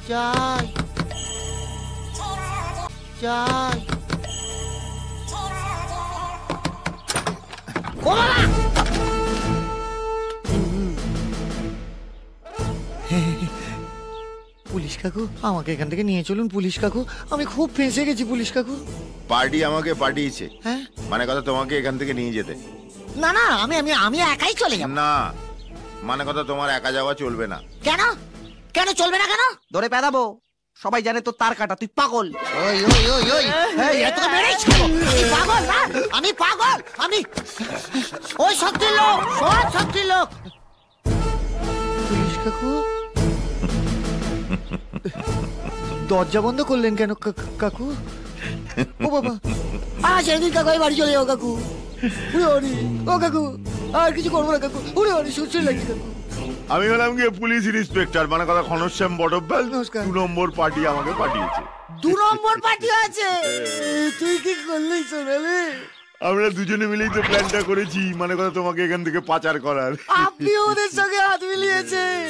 যাই যাই। পুলিশ কাকু, আমাকে এখান থেকে নিয়ে চলুন পুলিশ কাকু, আমি খুব ফেঁসে গেছি পুলিশ কাকু। পার্টি আমাকে পাঠিয়েছে, হ্যাঁ মানে কথা তোমাকে এখান থেকে নিয়ে যেতে। না না, আমি আমি আমি একাই চলে যাব। না মানে কথা তোমার একা যাওয়া চলবে না। কেন কেন চলবে না কেন? ধরে পেদাবো, সবাই জানে তো তার কাটা, তুই পাগল। ওই ওই ওই ওই এত মেরেই ছিল। আমি পাগল না, আমি পাগল, আমি ওই শক্তির লোক, সব শক্তির লোক। পুলিশ কাকু দরজা বন্ধ করলেন কেন কাকু? ও বাবা, সেদিন কাকু বাড়ি চলে যাও কাকু। ও কাকু আর কিছু করবো না কাকু, উড়ে উড়ে সুশ্রী লাগছে কাকু। আমি হলাম গিয়ে পুলিশ ইন্সপেক্টর, মানে কথা ঘনশ্যাম বটব্যাল। নমস্কার। 2 নম্বর পার্টি আমাকে পাঠিয়েছে। 2 নম্বর পার্টি আছে? তুই কি করলি সোনালি? আমরা দুজনে মিলেই তো প্ল্যানটা করেছি, মানে কথা তোমাকে এখান থেকে পাচার করার। আপনি ওদের সঙ্গে হাত মিলিয়েছেন।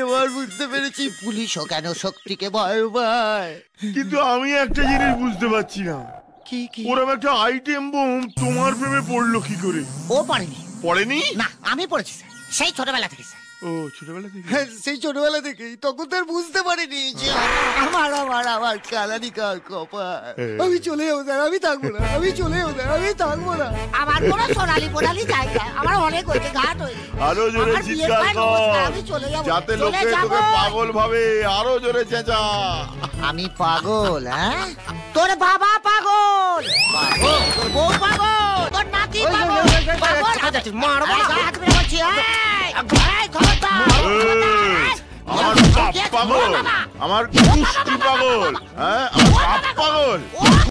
এবার বুঝতে পেরেছি পুলিশও কেন শক্তিকে ভয় পায়। কিন্তু আমি একটা জিনিস বুঝতে পারছি না, কি কি? ওরকম একটা আইটেম বোম তোমার প্রেমে পড়লো কি করে? ও পারেনি। পড়েনি? না, আমি পড়েছি স্যার, সেই ছোটবেলা থেকে স্যার। ও ছোটবেলা থেকে? সেই ছোটবেলা থেকেই। তখন তো আর বুঝতে পারিনি যে আমার আমার আমার কালানি কার কপাল। আমি চলে যাবো স্যার, আমি থাকবো না, আমি চলে যাবো স্যার, আমি থাকবো না। আমার কোনো সোনালি পোনালি জায়গা, আমার অনেক হয়েছে, ঘাট হয়েছে। আরো জোরে চিৎকার কর, আমি চলে যাবো, যাতে চলে লোকে যাবো। তোকে পাগল ভাবে। আরো জোরে চেঁচা। আমি পাগল? হ্যাঁ, তোর বাবা পাগল, পাগল, তোর বউ পাগল, তোর নাতি পাগল, পাগল। মারবো না, হাত মেরে বলছি। আমার বাপ পাগল, আমার কুষ্টি পাগল, হ্যাঁ আমার বাপ পাগল।